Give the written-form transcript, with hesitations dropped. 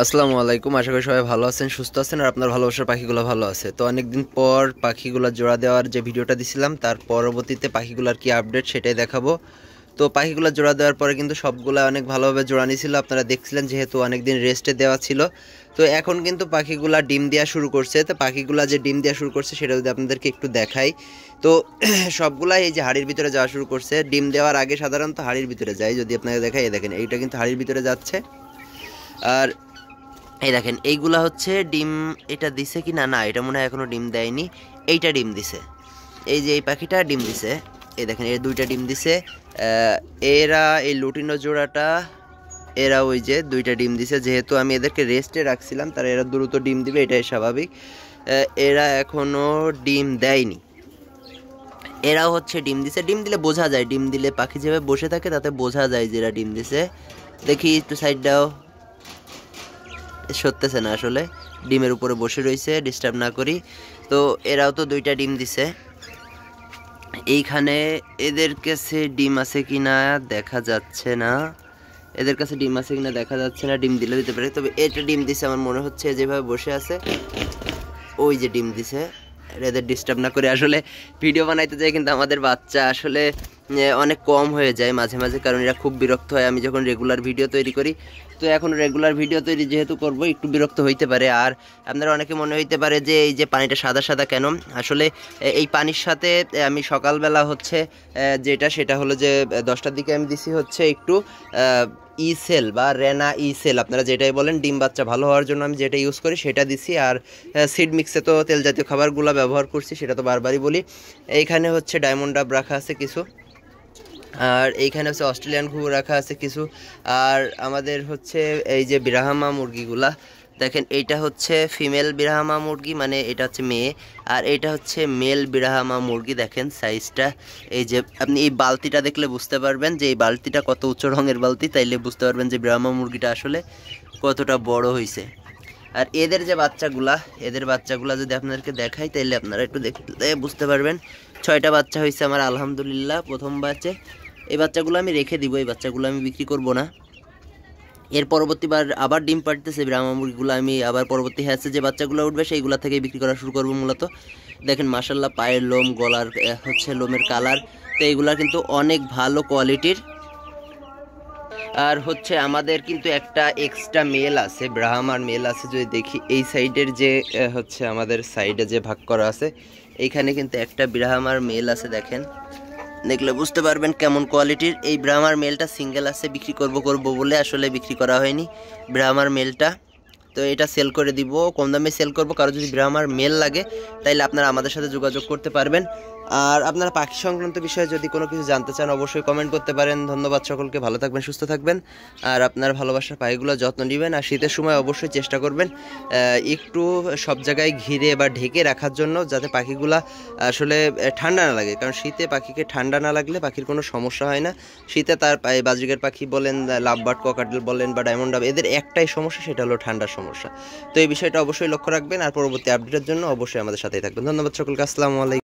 আসসালামু আলাইকুম। আশা করি সবাই ভালো আছেন, সুস্থ আছেন, আর আপনার ভালোবাসার পাখিগুলো ভালো আছে। তো অনেকদিন পর পাখিগুলো জোড়া দেওয়ার যে ভিডিওটা দিছিলাম তার পরবর্তীতে পাখিগুলোর কি আপডেট সেটাই দেখাবো। তো পাখিগুলো জোড়া দেওয়ার পরে কিন্তু সবগুলো অনেক ভালোভাবে জোড়া নিয়েছিল, আপনারা দেখছিলেন, যেহেতু অনেকদিন রেস্টে দেওয়া ছিল। তো এখন কিন্তু পাখিগুলা ডিম দেওয়া শুরু করছে। তো পাখিগুলা যে ডিম দেওয়া শুরু করছে সেটা যদি আপনাদেরকে একটু দেখাই, তো সবগুলাই এই যে হাড়ির ভিতরে যাওয়া শুরু করছে। ডিম দেওয়ার আগে সাধারণত হাড়ির ভিতরে যায়, যদি আপনাকে দেখাই, এই দেখেন এইটা কিন্তু হাড়ির ভিতরে যাচ্ছে। আর এই দেখেন এইগুলা হচ্ছে ডিম, এটা দিছে কি না, না এটা মনে হয় এখনো ডিম দেয়নি। এইটা ডিম দিছে, এই যে এই পাখিটা ডিম দিছে, এই দেখেন এর দুইটা ডিম দিছে। এরা এই লুটিনো জোড়াটা, এরা ওই যে দুইটা ডিম দিছে। যেহেতু আমি এদেরকে রেস্টে রাখছিলাম, তারা এরা দ্রুত ডিম দিবে, এটাই স্বাভাবিক। এরা এখনো ডিম দেয়নি, এরাও হচ্ছে ডিম দিছে। ডিম দিলে বোঝা যায়, ডিম দিলে পাখি যেভাবে বসে থাকে তাতে বোঝা যায় যে এরা ডিম দিছে। দেখি একটু সাইড দাও, সরতেছে না আসলে, ডিমের উপরে বসে রয়েছে, ডিস্টার্ব না করি। তো এরাও তো দুইটা ডিম দিছে। এইখানে এদের কাছে ডিম আছে কিনা দেখা যাচ্ছে না, এদের কাছে ডিম আছে কিনা দেখা যাচ্ছে না। ডিম দিলে দিতে পারে, তবে এটা ডিম দিছে আমার মনে হচ্ছে, যেভাবে বসে আছে ওই যে ডিম দিছে। এদের ডিস্টার্ব না করে আসলে ভিডিও বানাইতে যাই, কিন্তু আমাদের বাচ্চা আসলে অনেক কম হয়ে যায় মাঝে মাঝে, কারণ এরা খুব বিরক্ত হয় আমি যখন রেগুলার ভিডিও তৈরি করি। তো এখন রেগুলার ভিডিও তৈরি যেহেতু করব, একটু বিরক্ত হইতে পারে। আর আপনারা অনেকে মনে হইতে পারে যে এই যে পানিটা সাদা সাদা কেন, আসলে এই পানির সাথে আমি সকালবেলা হচ্ছে যেটা, সেটা হলো যে 10টার দিকে আমি দিছি হচ্ছে একটু ইসেল বা রেনা ইসেল, আপনারা যেটাই বলেন, ডিম বাচ্চা ভালো হওয়ার জন্য আমি যেটা ইউজ করি সেটা দিছি। আর সিড মিক্সে তো তেল জাতীয় খাবারগুলো ব্যবহার করছি, সেটা তো বারবারই বলি। এইখানে হচ্ছে ডায়মন্ড ডাব রাখা আছে কিছু, আর এইখানে হচ্ছে অস্ট্রেলিয়ান ঘুঘু রাখা আছে কিছু। আর আমাদের হচ্ছে এই যে বিরাহামা মুরগিগুলা দেখেন, এইটা হচ্ছে ফিমেল বিরাহামা মুরগি, মানে এটা হচ্ছে মেয়ে, আর এইটা হচ্ছে মেল বিরাহামা মুরগি। দেখেন সাইজটা, এই যে আপনি এই বালতিটা দেখলে বুঝতে পারবেন যে এই বালতিটা কত উচ্চ রঙের বালতি, তাইলে বুঝতে পারবেন যে বিরাহামা মুরগিটা আসলে কতটা বড় হয়েছে। আর এদের যে বাচ্চাগুলা, এদের বাচ্চাগুলা যদি আপনাদেরকে দেখাই তাইলে আপনারা একটু দেখলে বুঝতে পারবেন। 6টা বাচ্চা হয়েছে আমার আলহামদুলিল্লাহ প্রথম বাচ্চে। এই বাচ্চাগুলো আমি রেখে দিব, এই বাচ্চাগুলো আমি বিক্রি করব না। এর পরবর্তীবার আবার ডিম পাড়তেছে ব্রাহ্মা মুরগিগুলো, আমি আবার পরবর্তী হ্যাচে যে বাচ্চাগুলো উঠবে সেইগুলো থেকে বিক্রি করা শুরু করব মূলত। দেখেন মাশাল্লাহ, পায়ের লোম, গলার হচ্ছে লোমের কালার, তো এইগুলা কিন্তু অনেক ভালো কোয়ালিটির। আর হচ্ছে আমাদের কিন্তু একটা এক্সট্রা মেল আছে, ব্রাহ্মার মেল আছে। যদি দেখি এই সাইডের যে হচ্ছে আমাদের সাইডে যে ভাগ করা আছে, এইখানে কিন্তু একটা ব্রাহ্মার মেল আছে। দেখেন, দেখলে বুঝতে পারবেন কেমন কোয়ালিটির। এই ব্রাহ্মার মেলটা সিঙ্গেল আছে, বিক্রি করব বলে আসলে বিক্রি করা হয়নি ব্রাহ্মার মেলটা। তো এটা সেল করে দিব, কম দামে সেল করব। কারো যদি ব্রাহ্মার মেল লাগে তাইলে আপনারা আমাদের সাথে যোগাযোগ করতে পারবেন। আর আপনারা পাখি সংক্রান্ত বিষয়ে যদি কোনো কিছু জানতে চান অবশ্যই কমেন্ট করতে পারেন। ধন্যবাদ সকলকে, ভালো থাকবেন, সুস্থ থাকবেন, আর আপনার ভালোবাসার পাখিগুলো যত্ন নেবেন। আর শীতের সময় অবশ্যই চেষ্টা করবেন একটু সব জায়গায় ঘিরে বা ঢেকে রাখার জন্য, যাতে পাখিগুলা আসলে ঠান্ডা না লাগে। কারণ শীতে পাখিকে ঠান্ডা না লাগলে পাখির কোনো সমস্যা হয় না। শীতে তার বাজরিকের পাখি বলেন, লাভবার্ড, ককাটেল বলেন বা ডায়মন্ড ডাব, এদের একটাই সমস্যা, সেটা হলো ঠান্ডার সমস্যা। তো এই বিষয়টা অবশ্যই লক্ষ্য রাখবেন। আর পরবর্তী আপডেটের জন্য অবশ্যই আমাদের সাথেই থাকবেন। ধন্যবাদ সকলকে, আসসালামু আলাইকুম।